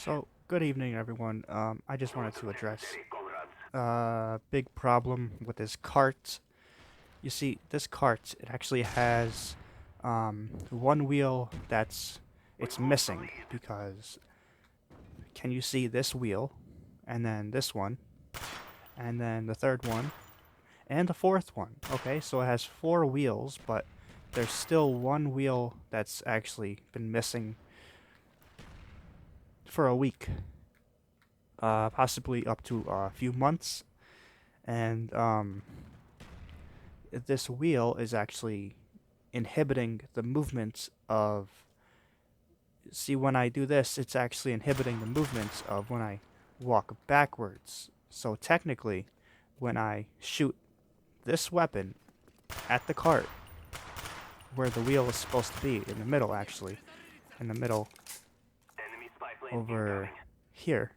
So, good evening, everyone. I just wanted to address a big problem with this cart. You see, this cart, it actually has one wheel it's missing because can you see this wheel, and then this one, and then the third one, and the fourth one? Okay, so it has four wheels, but there's still one wheel that's actually been missing for a week, possibly up to a few months. And this wheel is actually inhibiting the movement of. See, when I do this, it's actually inhibiting the movements of when I walk backwards. So technically, when I shoot this weapon at the cart, where the wheel is supposed to be, in the middle actually, in the middle over here,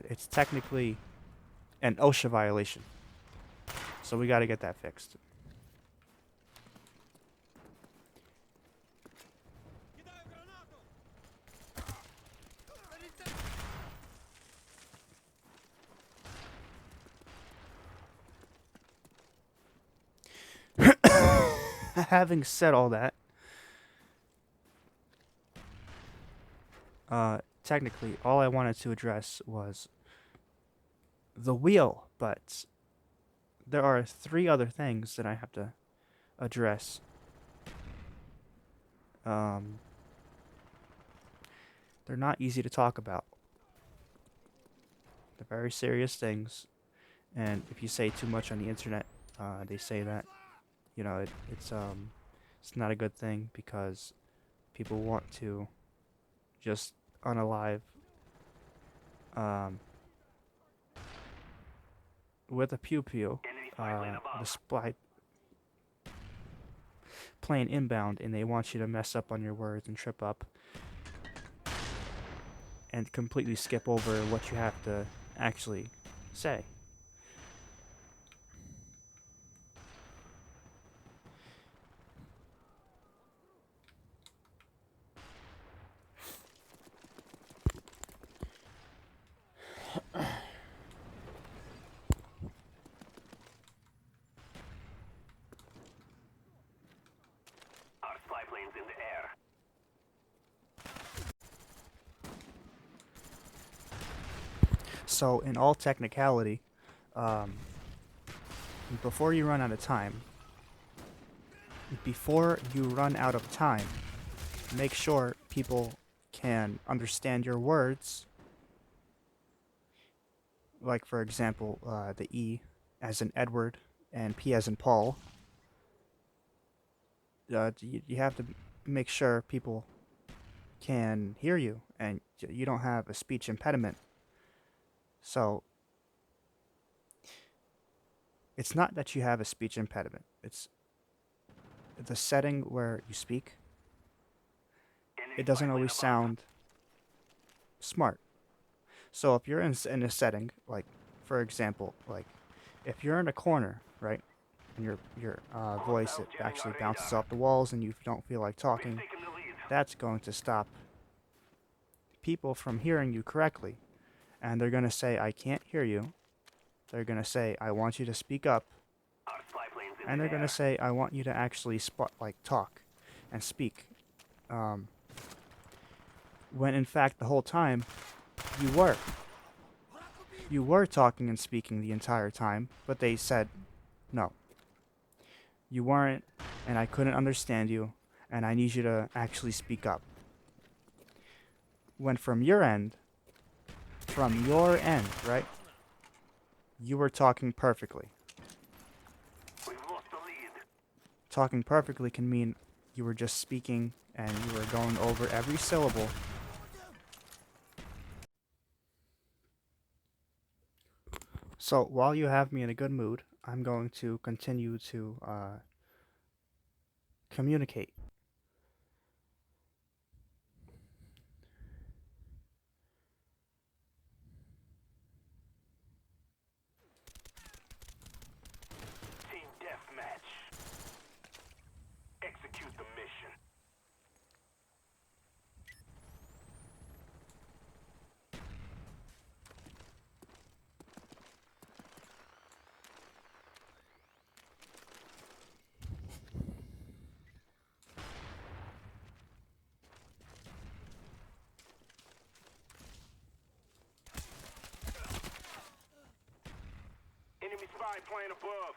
it's technically an OSHA violation. So we got to get that fixed. Having said all that, technically, all I wanted to address was the wheel, but there are three other things that I have to address. Um, they're not easy to talk about. They're very serious things, and if you say too much on the internet, they say that it's not a good thing because people want to just unalive um, with a pew pew, the spy plane inbound, and they want you to mess up on your words and trip up and completely skip over what you have to actually say. So, in all technicality, um, before you run out of time, before you run out of time, make sure people can understand your words. Like, for example, the E as in Edward and P as in Paul. You have to make sure people can hear you and you don't have a speech impediment. So, it's not that you have a speech impediment, it's the setting where you speak. It doesn't always sound smart. So if you're in a setting, like, for example, like, if you're in a corner, right, and your voice, it actually bounces off the walls and you don't feel like talking, that's going to stop people from hearing you correctly. And they're going to say, I can't hear you. They're going to say, I want you to speak up. And they're going to say, I want you to actually talk and speak. Um, when in fact, the whole time, you were. You were talking and speaking the entire time, but they said, no, you weren't, and I couldn't understand you, and I need you to actually speak up. When from your end, right, you were talking perfectly. Talking perfectly can mean you were just speaking and you were going over every syllable. So while you have me in a good mood, I'm going to continue to communicate. Team deathmatch. Execute the mission. spy plane above.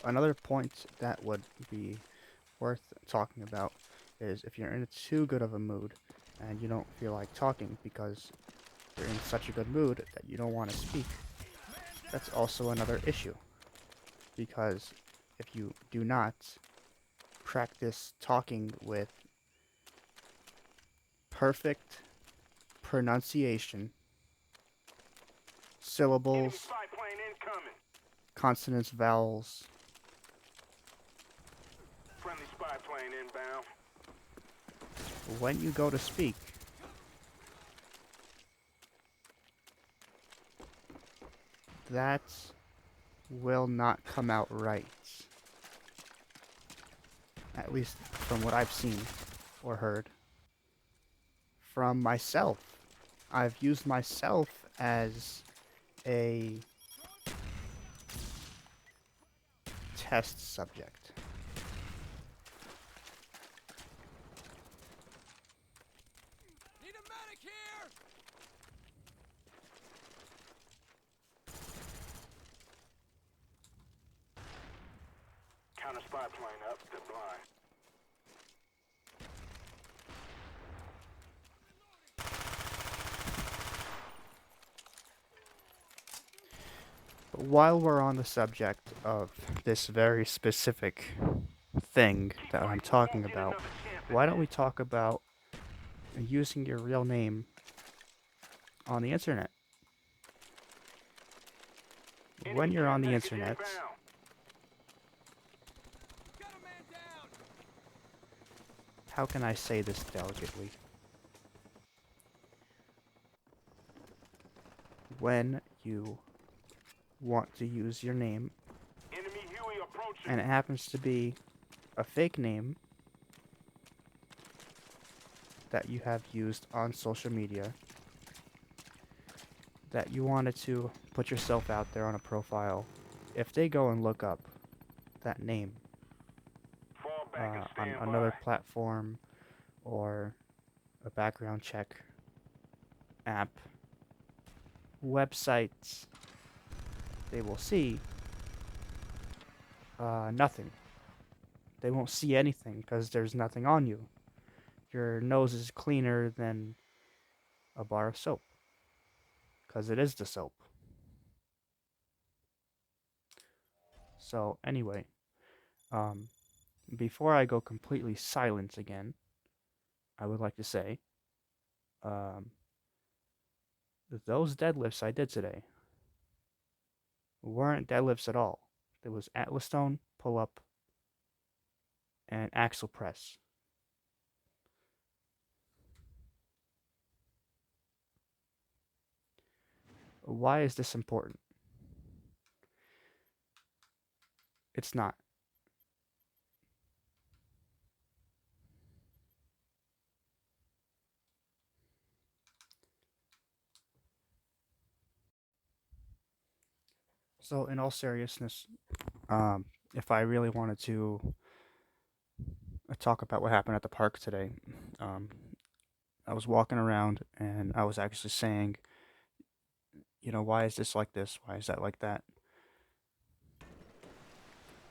Another point that would be worth talking about is if you're in too good of a mood and you don't feel like talking because you're in such a good mood that you don't want to speak. That's also another issue, because if you do not practice talking with perfect pronunciation, Enemy syllables, spy plane incoming. consonants, vowels, Friendly spy plane inbound. when you go to speak, that will not come out right. At least from what I've seen or heard. From myself. I've used myself as a test subject. Need a medic here! Counter spy plane up. They're blind. But while we're on the subject of this very specific thing that I'm talking about, why don't we talk about using your real name on the internet? When you're on the internet, Got a man down! how can I say this delicately? When you want to use your name, Enemy Huey approaching. and it happens to be a fake name that you have used on social media, that you wanted to put yourself out there on a profile, if they go and look up that name Fall back and on stand another by. platform or a background check app, websites, they will see nothing. They won't see anything because there's nothing on you. Your nose is cleaner than a bar of soap because it is the soap. So anyway, um, before I go completely silent again, I would like to say, um, those deadlifts I did today weren't deadlifts at all. There was Atlas Stone, pull up, and axle press. Why is this important? It's not. So, in all seriousness, if I really wanted to talk about what happened at the park today, um, I was walking around and I was actually saying, why is this like this? Why is that like that?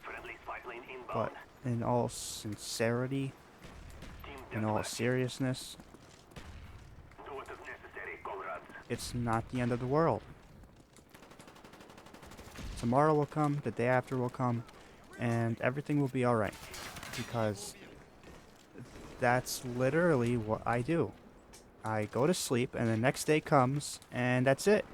Friendly spy plane But inbound. in all sincerity, Team in all deathmatch. seriousness, Do what is necessary, comrades. it's not the end of the world. Tomorrow will come, the day after will come, and everything will be alright. Because that's literally what I do. I go to sleep, and the next day comes, and that's it.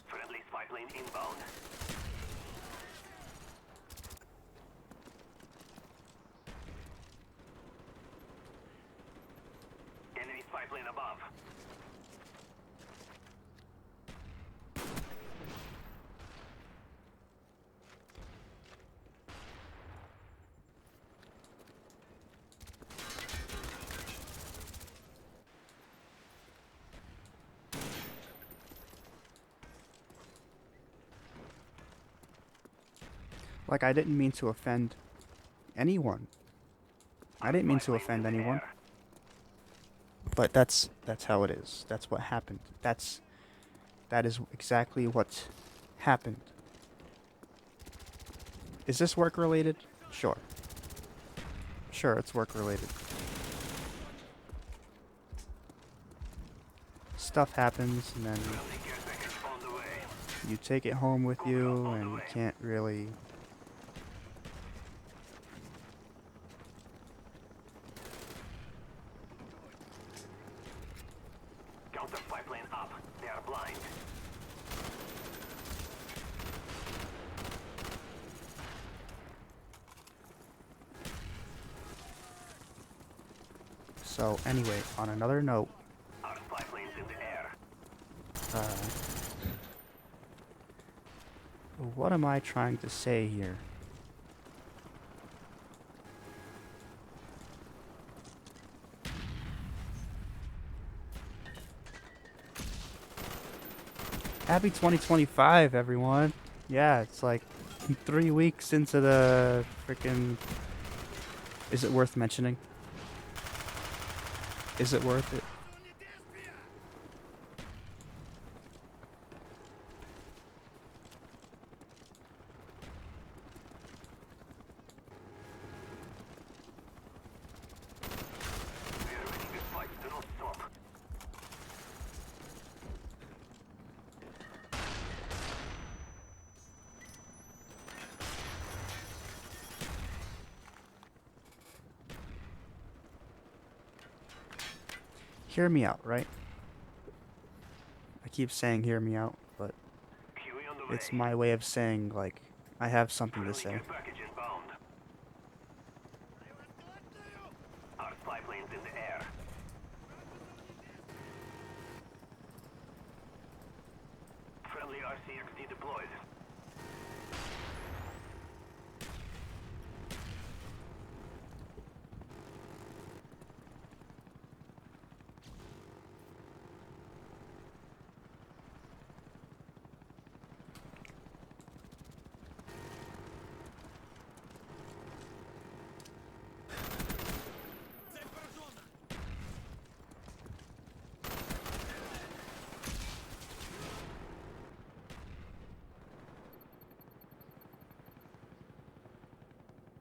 Friendly spy plane inbound. Enemy spy plane above. Like, I didn't mean to offend anyone. I didn't mean to offend anyone. But that's how it is. That's what happened. That is exactly what happened. Is this work related? Sure. Sure, it's work related. Stuff happens and then you take it home with you and you can't really... Counter pipeline up. They are blind. So anyway, on another note, Our spy planes in the air. what am I trying to say here? Happy 2025, everyone. Yeah, it's like 3 weeks into the freaking... Is it worth mentioning? Is it worth it? We are winning this fight. Do not stop. Hear me out, right? I keep saying hear me out, but QE on the way. it's my way of saying, like, I have something to Friendly say. care package inbound. Our spy planes in the air. Friendly RCXD deployed.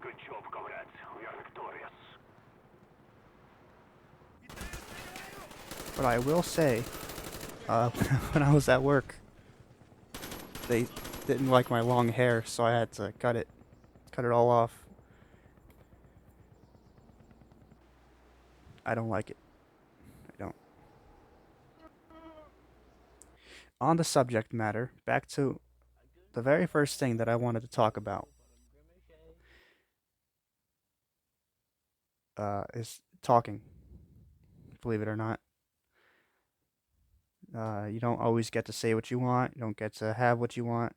Good job, comrades. We are victorious. But I will say, when I was at work, they didn't like my long hair, so I had to cut it all off. I don't like it. I don't. On the subject matter, back to the very first thing that I wanted to talk about, is talking. Believe it or not. You don't always get to say what you want. You don't get to have what you want.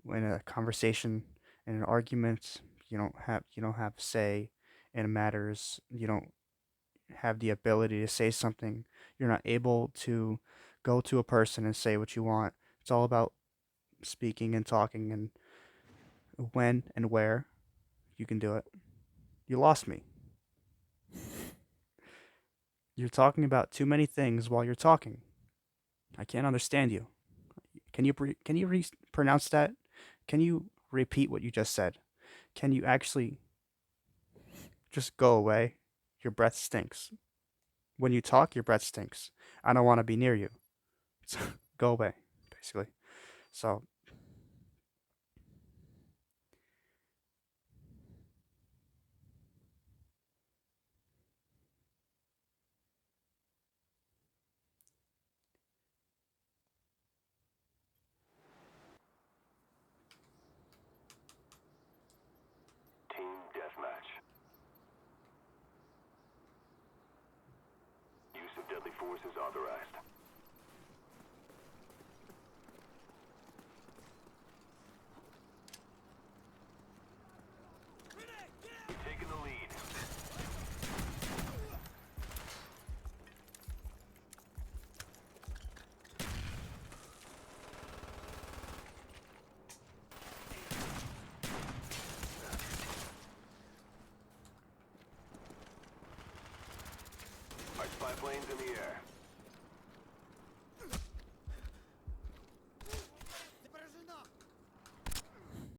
In a conversation, in an argument, you don't have say in matters. You don't have the ability to say something. You're not able to go to a person and say what you want. It's all about speaking and talking, and when and where you can do it. You lost me. You're talking about too many things while you're talking. I can't understand you. Can you pronounce that? Can you repeat what you just said? Can you actually just go away? Your breath stinks. When you talk, your breath stinks. I don't want to be near you. So go away, basically. So Team deathmatch. Use of deadly force is authorized. We're taking the lead. Spy planes in the air.